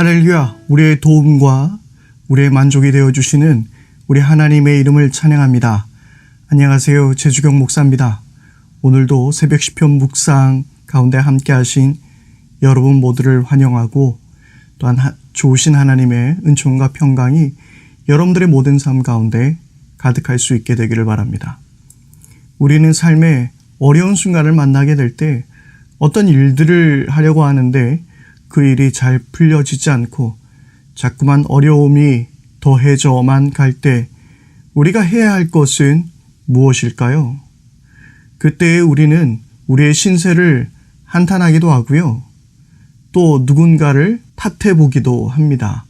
할렐루야, 우리의 도움과 우리의 만족이 되어주시는 우리 하나님의 이름을 찬양합니다. 안녕하세요, 제주경 목사입니다. 오늘도 새벽 시편 묵상 가운데 함께 하신 여러분 모두를 환영하고 또한 좋으신 하나님의 은총과 평강이 여러분들의 모든 삶 가운데 가득할 수 있게 되기를 바랍니다. 우리는 삶의 어려운 순간을 만나게 될 때 어떤 일들을 하려고 하는데 그 일이 잘 풀려지지 않고 자꾸만 어려움이 더해져만 갈 때 우리가 해야 할 것은 무엇일까요? 그때 우리는 우리의 신세를 한탄하기도 하고요. 또 누군가를 탓해 보기도 합니다.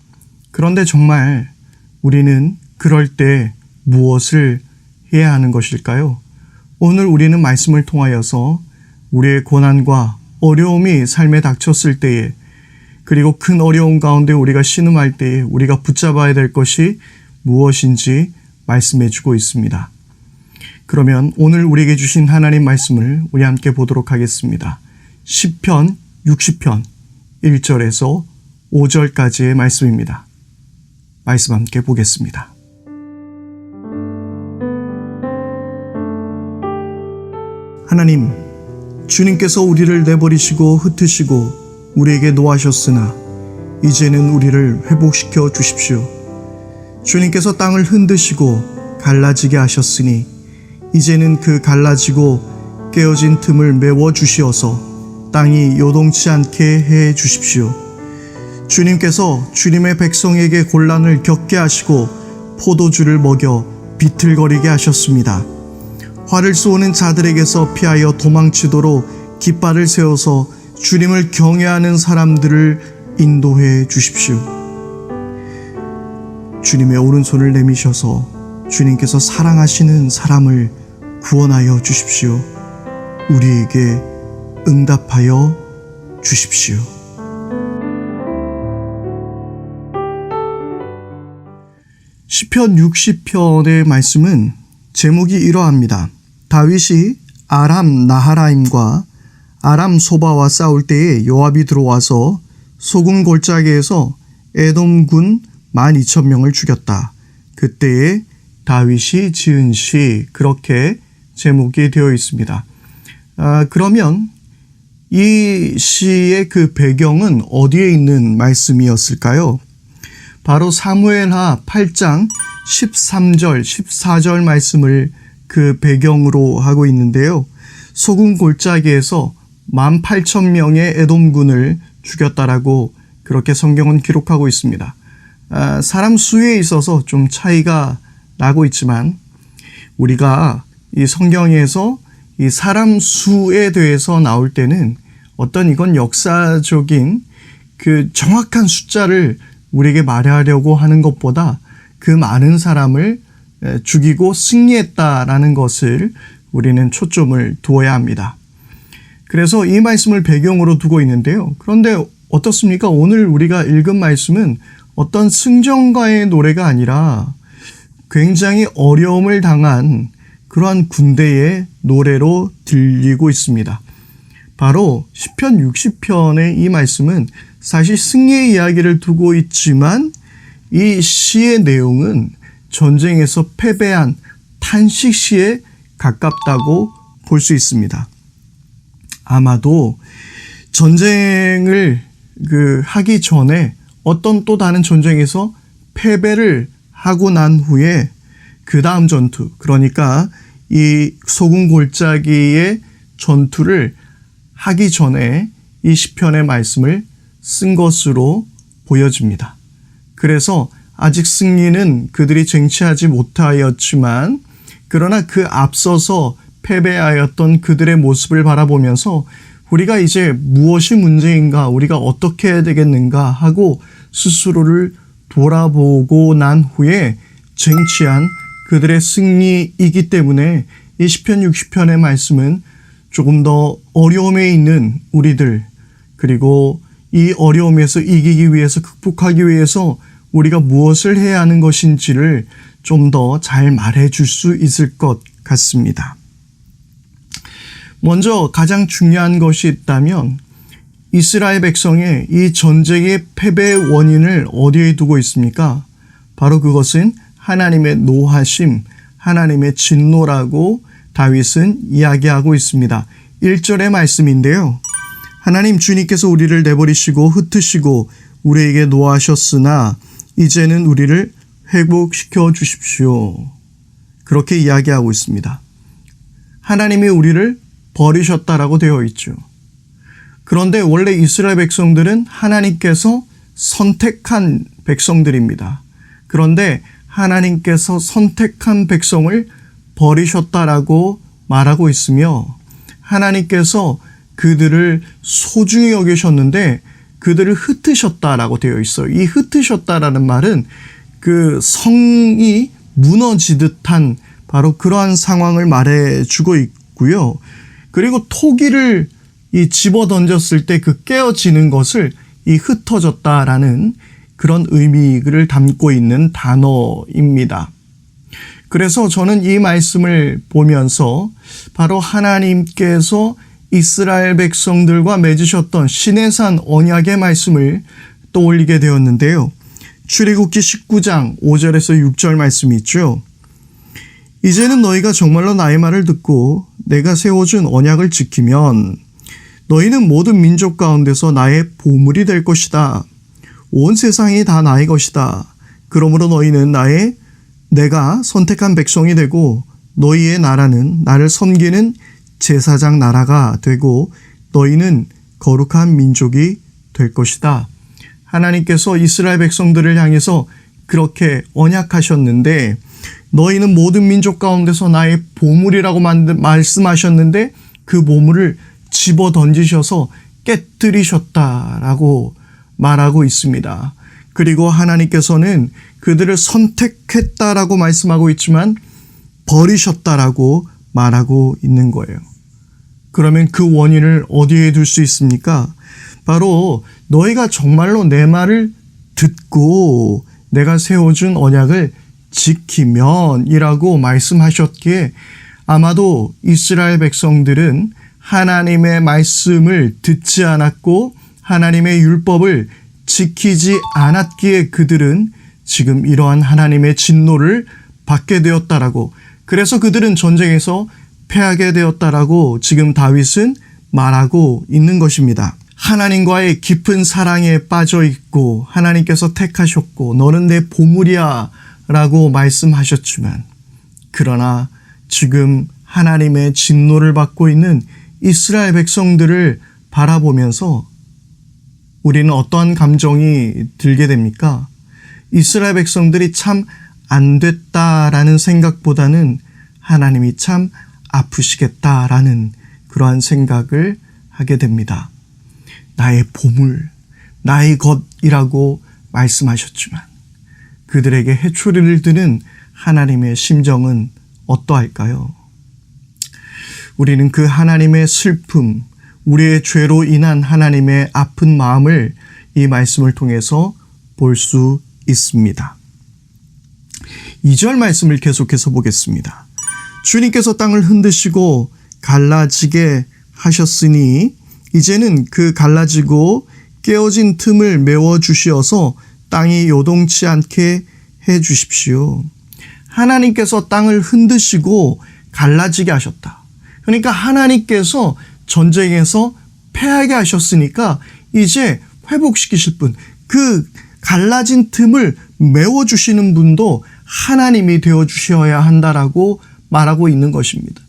그런데 정말 우리는 그럴 때 무엇을 해야 하는 것일까요? 오늘 우리는 말씀을 통하여서 우리의 고난과 어려움이 삶에 닥쳤을 때에 그리고 큰 어려움 가운데 우리가 신음할 때에 우리가 붙잡아야 될 것이 무엇인지 말씀해 주고 있습니다. 그러면 오늘 우리에게 주신 하나님 말씀을 우리 함께 보도록 하겠습니다. 시편 60편 1절에서 5절까지의 말씀입니다. 말씀 함께 보겠습니다. 하나님, 주님께서 우리를 내버리시고 흩으시고 우리에게 노하셨으나 이제는 우리를 회복시켜 주십시오. 주님께서 땅을 흔드시고 갈라지게 하셨으니 이제는 그 갈라지고 깨어진 틈을 메워 주시어서 땅이 요동치 않게 해 주십시오. 주님께서 주님의 백성에게 곤란을 겪게 하시고 포도주를 먹여 비틀거리게 하셨습니다. 화를 쏘는 자들에게서 피하여 도망치도록 깃발을 세워서 주님을 경외하는 사람들을 인도해 주십시오. 주님의 오른손을 내미셔서 주님께서 사랑하시는 사람을 구원하여 주십시오. 우리에게 응답하여 주십시오. 시편 60편의 말씀은 제목이 이러합니다. 다윗이 아람 나하라임과 아람 소바와 싸울 때에 요압이 들어와서 소금 골짜기에서 에돔군 12,000명을 죽였다. 그때에 다윗이 지은 시, 그렇게 제목이 되어 있습니다. 그러면 이 시의 그 배경은 어디에 있는 말씀이었을까요? 바로 사무엘하 8장 13절, 14절 말씀을 그 배경으로 하고 있는데요. 소금 골짜기에서 18,000명의 에돔군을 죽였다라고 그렇게 성경은 기록하고 있습니다. 사람 수에 있어서 좀 차이가 나고 있지만 우리가 이 성경에서 이 사람 수에 대해서 나올 때는 어떤 이건 역사적인 그 정확한 숫자를 우리에게 말하려고 하는 것보다 그 많은 사람을 죽이고 승리했다라는 것을 우리는 초점을 두어야 합니다. 그래서 이 말씀을 배경으로 두고 있는데요. 그런데 어떻습니까? 오늘 우리가 읽은 말씀은 어떤 승전가의 노래가 아니라 굉장히 어려움을 당한 그러한 군대의 노래로 들리고 있습니다. 바로 시편 60편의 이 말씀은 사실 승리의 이야기를 두고 있지만 이 시의 내용은 전쟁에서 패배한 탄식 시에 가깝다고 볼 수 있습니다. 아마도 전쟁을 하기 전에 어떤 또 다른 전쟁에서 패배를 하고 난 후에 그 다음 전투, 그러니까 이 소금 골짜기의 전투를 하기 전에 이 시편의 말씀을 쓴 것으로 보여집니다. 그래서 아직 승리는 그들이 쟁취하지 못하였지만 그러나 그 앞서서 패배하였던 그들의 모습을 바라보면서 우리가 이제 무엇이 문제인가, 우리가 어떻게 해야 되겠는가 하고 스스로를 돌아보고 난 후에 쟁취한 그들의 승리이기 때문에 이 시편 60편의 말씀은 조금 더 어려움에 있는 우리들, 그리고 이 어려움에서 이기기 위해서, 극복하기 위해서 우리가 무엇을 해야 하는 것인지를 좀 더 잘 말해 줄 수 있을 것 같습니다. 먼저 가장 중요한 것이 있다면 이스라엘 백성의 이 전쟁의 패배의 원인을 어디에 두고 있습니까? 바로 그것은 하나님의 노하심, 하나님의 진노라고 다윗은 이야기하고 있습니다. 1절의 말씀인데요. 하나님 주님께서 우리를 내버리시고 흩으시고 우리에게 노하셨으나 이제는 우리를 회복시켜 주십시오. 그렇게 이야기하고 있습니다. 하나님이 우리를 버리셨다라고 되어 있죠. 그런데 원래 이스라엘 백성들은 하나님께서 선택한 백성들입니다. 그런데 하나님께서 선택한 백성을 버리셨다라고 말하고 있으며 하나님께서 그들을 소중히 여기셨는데 그들을 흩으셨다라고 되어 있어요. 이 흩으셨다라는 말은 그 성이 무너지듯한 바로 그러한 상황을 말해주고 있고요. 그리고 토기를 집어 던졌을 때 그 깨어지는 것을 이 흩어졌다라는 그런 의미를 담고 있는 단어입니다. 그래서 저는 이 말씀을 보면서 바로 하나님께서 이스라엘 백성들과 맺으셨던 시내산 언약의 말씀을 떠올리게 되었는데요. 출애굽기 19장 5절에서 6절 말씀이 있죠. 이제는 너희가 정말로 나의 말을 듣고 내가 세워준 언약을 지키면 너희는 모든 민족 가운데서 나의 보물이 될 것이다. 온 세상이 다 나의 것이다. 그러므로 너희는 내가 선택한 백성이 되고 너희의 나라는 나를 섬기는 제사장 나라가 되고 너희는 거룩한 민족이 될 것이다. 하나님께서 이스라엘 백성들을 향해서 그렇게 언약하셨는데 너희는 모든 민족 가운데서 나의 보물이라고 말씀하셨는데 그 보물을 집어 던지셔서 깨뜨리셨다라고 말하고 있습니다. 그리고 하나님께서는 그들을 선택했다라고 말씀하고 있지만 버리셨다라고 말하고 있는 거예요. 그러면 그 원인을 어디에 둘 수 있습니까? 바로 너희가 정말로 내 말을 듣고 내가 세워준 언약을 지키면 이라고 말씀하셨기에 아마도 이스라엘 백성들은 하나님의 말씀을 듣지 않았고 하나님의 율법을 지키지 않았기에 그들은 지금 이러한 하나님의 진노를 받게 되었다라고, 그래서 그들은 전쟁에서 패하게 되었다라고 지금 다윗은 말하고 있는 것입니다. 하나님과의 깊은 사랑에 빠져 있고 하나님께서 택하셨고 너는 내 보물이야 라고 말씀하셨지만, 그러나 지금 하나님의 진노를 받고 있는 이스라엘 백성들을 바라보면서 우리는 어떠한 감정이 들게 됩니까? 이스라엘 백성들이 참 안 됐다라는 생각보다는 하나님이 참 아프시겠다라는 그러한 생각을 하게 됩니다. 나의 보물, 나의 것이라고 말씀하셨지만 그들에게 해초리를 드는 하나님의 심정은 어떠할까요? 우리는 그 하나님의 슬픔, 우리의 죄로 인한 하나님의 아픈 마음을 이 말씀을 통해서 볼 수 있습니다. 2절 말씀을 계속해서 보겠습니다. 주님께서 땅을 흔드시고 갈라지게 하셨으니 이제는 그 갈라지고 깨어진 틈을 메워주시어서 땅이 요동치 않게 해 주십시오. 하나님께서 땅을 흔드시고 갈라지게 하셨다. 그러니까 하나님께서 전쟁에서 패하게 하셨으니까 이제 회복시키실 분, 그 갈라진 틈을 메워주시는 분도 하나님이 되어주셔야 한다라고 말하고 있는 것입니다.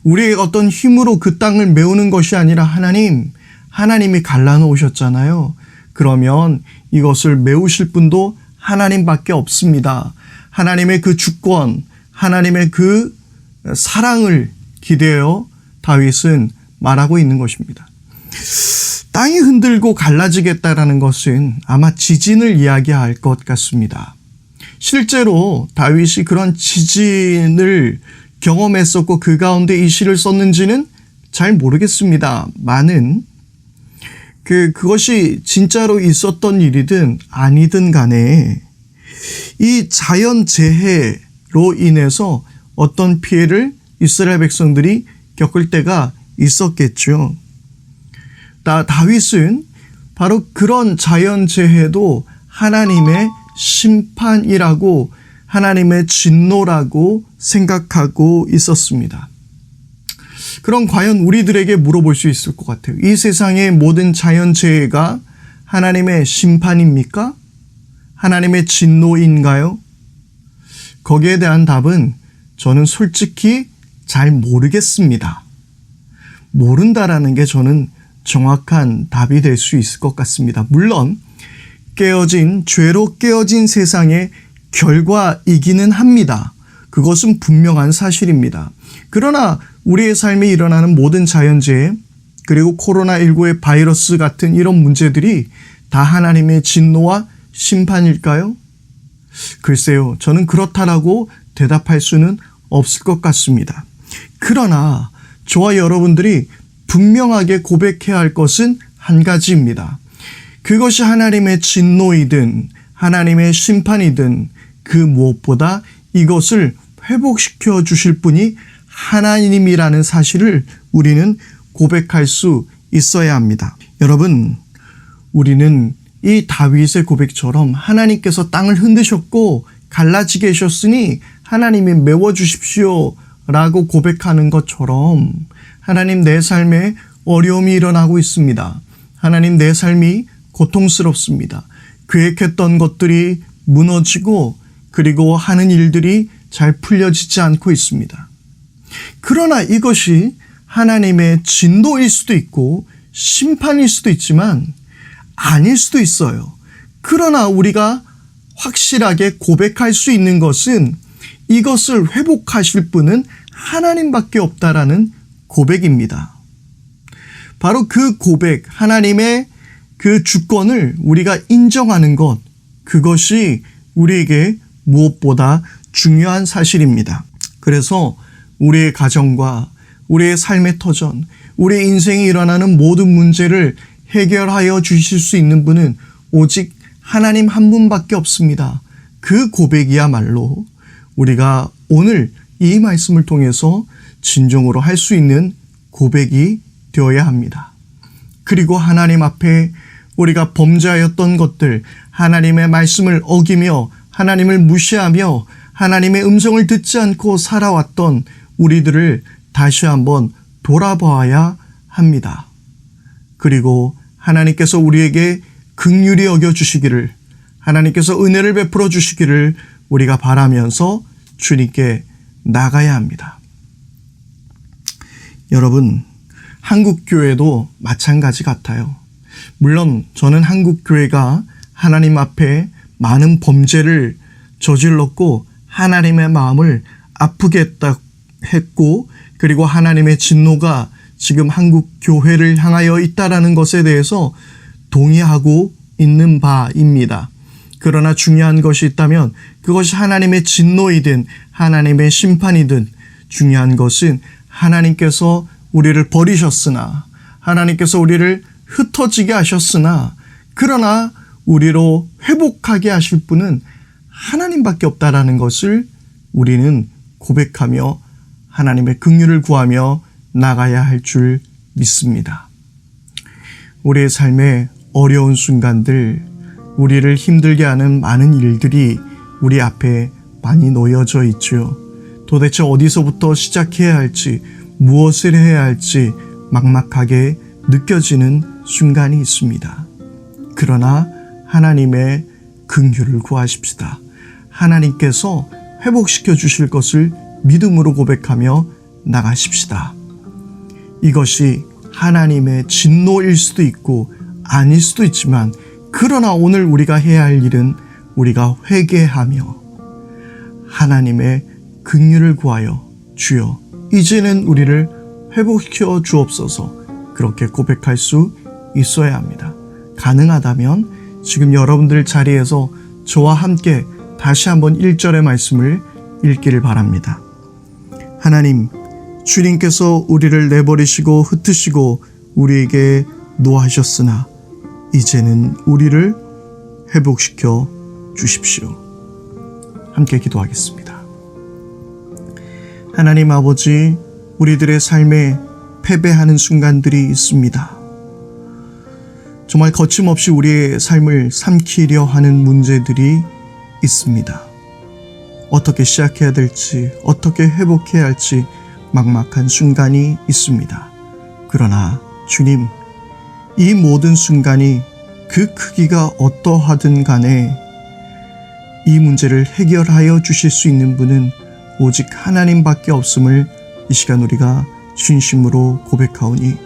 우리의 어떤 힘으로 그 땅을 메우는 것이 아니라 하나님이 갈라놓으셨잖아요. 그러면 이것을 메우실 분도 하나님밖에 없습니다. 하나님의 그 주권, 하나님의 그 사랑을 기대어 다윗은 말하고 있는 것입니다. 땅이 흔들고 갈라지겠다라는 것은 아마 지진을 이야기할 것 같습니다. 실제로 다윗이 그런 지진을 경험했었고 그 가운데 이 시를 썼는지는 잘 모르겠습니다만은 그것이 진짜로 있었던 일이든 아니든 간에 이 자연재해로 인해서 어떤 피해를 이스라엘 백성들이 겪을 때가 있었겠죠. 다윗은 바로 그런 자연재해도 하나님의 심판이라고, 하나님의 진노라고 생각하고 있었습니다. 그럼 과연 우리들에게 물어볼 수 있을 것 같아요. 이 세상의 모든 자연재해가 하나님의 심판입니까? 하나님의 진노인가요? 거기에 대한 답은 저는 솔직히 잘 모르겠습니다. 모른다라는 게 저는 정확한 답이 될 수 있을 것 같습니다. 물론 죄로 깨어진 세상의 결과이기는 합니다. 그것은 분명한 사실입니다. 그러나 우리의 삶에 일어나는 모든 자연재해, 그리고 코로나19의 바이러스 같은 이런 문제들이 다 하나님의 진노와 심판일까요? 글쎄요, 저는 그렇다라고 대답할 수는 없을 것 같습니다. 그러나 저와 여러분들이 분명하게 고백해야 할 것은 한 가지입니다. 그것이 하나님의 진노이든 하나님의 심판이든 그 무엇보다 이것을 회복시켜 주실 분이 하나님이라는 사실을 우리는 고백할 수 있어야 합니다. 여러분, 우리는 이 다윗의 고백처럼 하나님께서 땅을 흔드셨고 갈라지게 하셨으니 하나님이 메워주십시오 라고 고백하는 것처럼, 하나님, 내 삶에 어려움이 일어나고 있습니다. 하나님, 내 삶이 고통스럽습니다. 계획했던 것들이 무너지고 그리고 하는 일들이 잘 풀려지지 않고 있습니다. 그러나 이것이 하나님의 진노일 수도 있고 심판일 수도 있지만 아닐 수도 있어요. 그러나 우리가 확실하게 고백할 수 있는 것은 이것을 회복하실 분은 하나님밖에 없다라는 고백입니다. 바로 그 고백, 하나님의 그 주권을 우리가 인정하는 것, 그것이 우리에게 무엇보다 중요한 사실입니다. 그래서 우리의 가정과 우리의 삶의 터전, 우리의 인생에 일어나는 모든 문제를 해결하여 주실 수 있는 분은 오직 하나님 한 분밖에 없습니다. 그 고백이야말로 우리가 오늘 이 말씀을 통해서 진정으로 할 수 있는 고백이 되어야 합니다. 그리고 하나님 앞에 우리가 범죄하였던 것들, 하나님의 말씀을 어기며 하나님을 무시하며 하나님의 음성을 듣지 않고 살아왔던 우리들을 다시 한번 돌아보아야 합니다. 그리고 하나님께서 우리에게 긍휼히 여겨주시기를, 하나님께서 은혜를 베풀어 주시기를 우리가 바라면서 주님께 나가야 합니다. 여러분, 한국교회도 마찬가지 같아요. 물론 저는 한국교회가 하나님 앞에 많은 범죄를 저질렀고 하나님의 마음을 아프게 했고, 그리고 하나님의 진노가 지금 한국교회를 향하여 있다라는 것에 대해서 동의하고 있는 바입니다. 그러나 중요한 것이 있다면 그것이 하나님의 진노이든 하나님의 심판이든 중요한 것은 하나님께서 우리를 버리셨으나, 하나님께서 우리를 흩어지게 하셨으나, 그러나 우리로 회복하게 하실 분은 하나님밖에 없다라는 것을 우리는 고백하며 하나님의 긍휼을 구하며 나가야 할 줄 믿습니다. 우리의 삶의 어려운 순간들, 우리를 힘들게 하는 많은 일들이 우리 앞에 많이 놓여져 있죠. 도대체 어디서부터 시작해야 할지, 무엇을 해야 할지 막막하게 느껴지는 순간이 있습니다. 그러나 하나님의 긍휼을 구하십시다. 하나님께서 회복시켜 주실 것을 믿음으로 고백하며 나가십시다. 이것이 하나님의 진노일 수도 있고 아닐 수도 있지만, 그러나 오늘 우리가 해야 할 일은 우리가 회개하며 하나님의 긍휼을 구하여 주여 이제는 우리를 회복시켜 주옵소서, 그렇게 고백할 수 있어야 합니다. 가능하다면 지금 여러분들 자리에서 저와 함께 다시 한번 1절의 말씀을 읽기를 바랍니다. 하나님, 주님께서 우리를 내버리시고 흩으시고 우리에게 노하셨으나 이제는 우리를 회복시켜 주십시오. 함께 기도하겠습니다. 하나님 아버지, 우리들의 삶에 패배하는 순간들이 있습니다. 정말 거침없이 우리의 삶을 삼키려 하는 문제들이 있습니다. 어떻게 시작해야 될지, 어떻게 회복해야 할지 막막한 순간이 있습니다. 그러나 주님, 이 모든 순간이 그 크기가 어떠하든 간에 이 문제를 해결하여 주실 수 있는 분은 오직 하나님밖에 없음을 이 시간 우리가 진심으로 고백하오니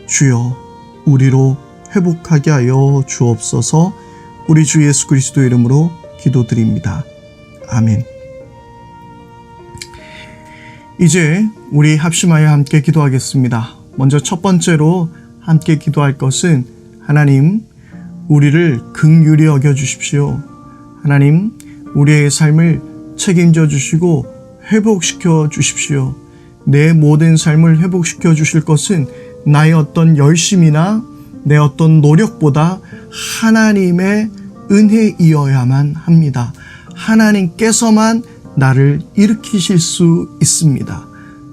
주여 우리로 회복하게 하여 주옵소서. 우리 주 예수 그리스도 이름으로 기도드립니다. 아멘. 이제 우리 합심하여 함께 기도하겠습니다. 먼저 첫 번째로 함께 기도할 것은 하나님, 우리를 긍휼히 여겨 주십시오. 하나님, 우리의 삶을 책임져 주시고 회복시켜 주십시오. 내 모든 삶을 회복시켜 주실 것은 나의 어떤 열심이나 내 어떤 노력보다 하나님의 은혜이어야만 합니다. 하나님께서만 나를 일으키실 수 있습니다.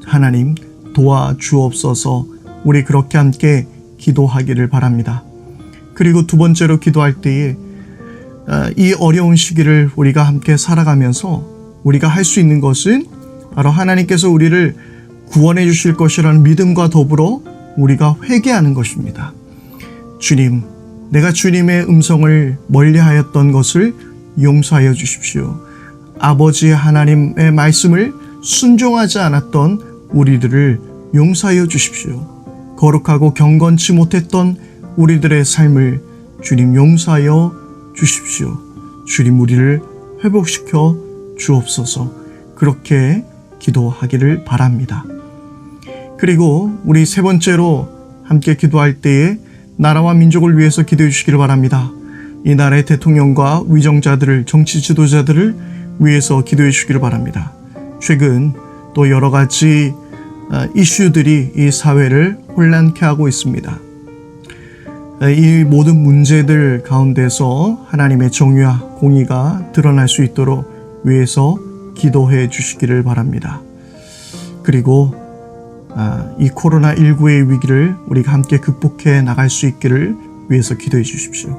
하나님 도와주옵소서. 우리 그렇게 함께 기도하기를 바랍니다. 그리고 두 번째로 기도할 때에 이 어려운 시기를 우리가 함께 살아가면서 우리가 할 수 있는 것은 바로 하나님께서 우리를 구원해 주실 것이라는 믿음과 더불어 우리가 회개하는 것입니다. 주님, 내가 주님의 음성을 멀리하였던 것을 용서하여 주십시오. 아버지 하나님의 말씀을 순종하지 않았던 우리들을 용서하여 주십시오. 거룩하고 경건치 못했던 우리들의 삶을 주님 용서하여 주십시오. 주님 우리를 회복시켜 주옵소서. 그렇게 기도하기를 바랍니다. 그리고 우리 세 번째로 함께 기도할 때에 나라와 민족을 위해서 기도해 주시기를 바랍니다. 이 나라의 대통령과 위정자들을, 정치 지도자들을 위해서 기도해 주시기를 바랍니다. 최근 또 여러 가지 이슈들이 이 사회를 혼란케 하고 있습니다. 이 모든 문제들 가운데서 하나님의 정의와 공의가 드러날 수 있도록 위해서 기도해 주시기를 바랍니다. 그리고 이 코로나19의 위기를 우리가 함께 극복해 나갈 수 있기를 위해서 기도해 주십시오.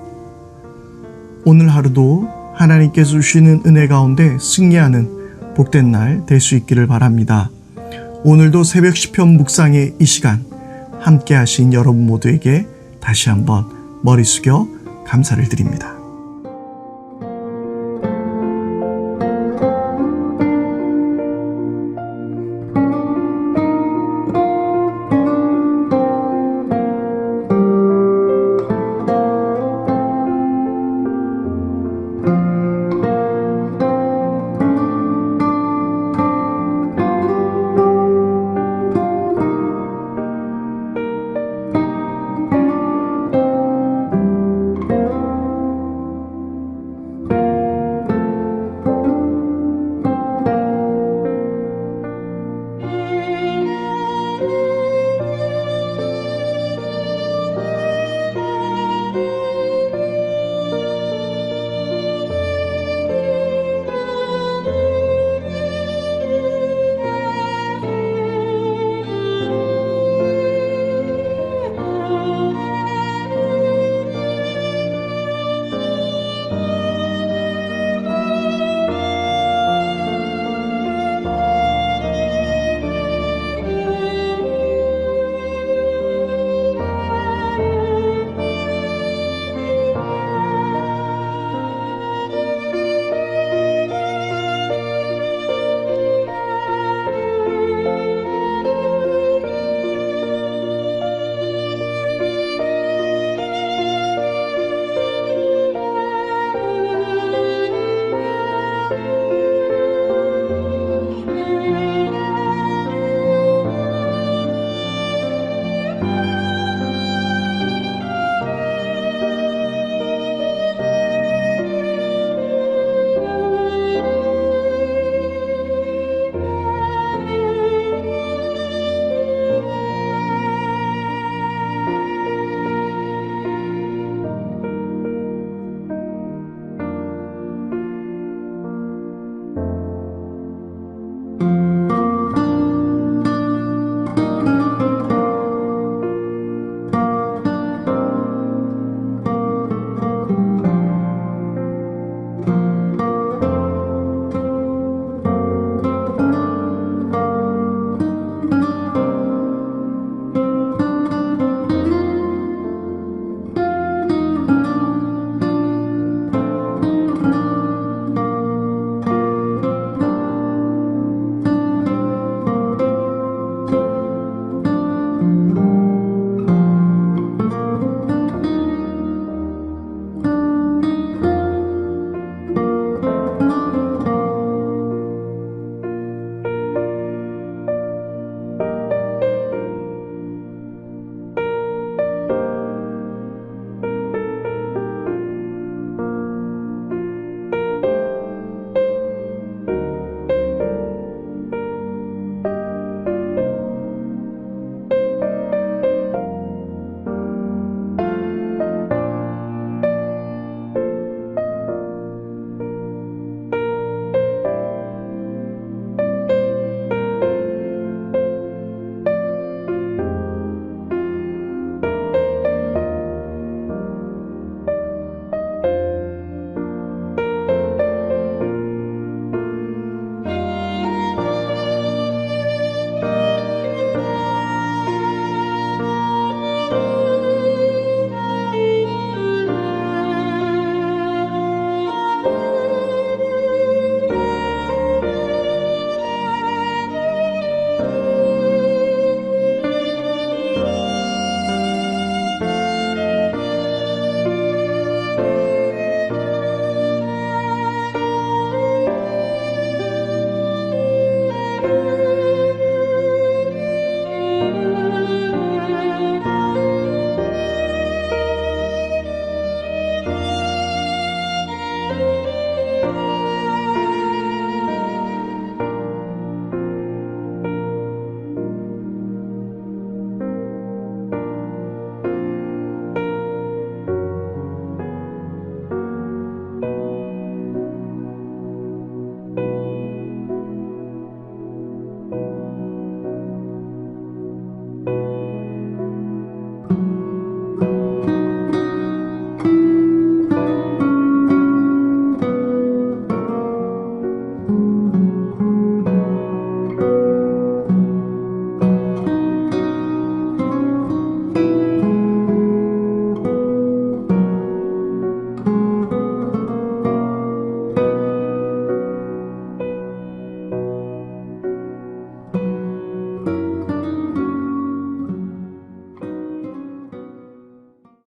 오늘 하루도 하나님께서 주시는 은혜 가운데 승리하는 복된 날 될 수 있기를 바랍니다. 오늘도 새벽 시편 묵상의 이 시간 함께 하신 여러분 모두에게 다시 한번 머리 숙여 감사를 드립니다.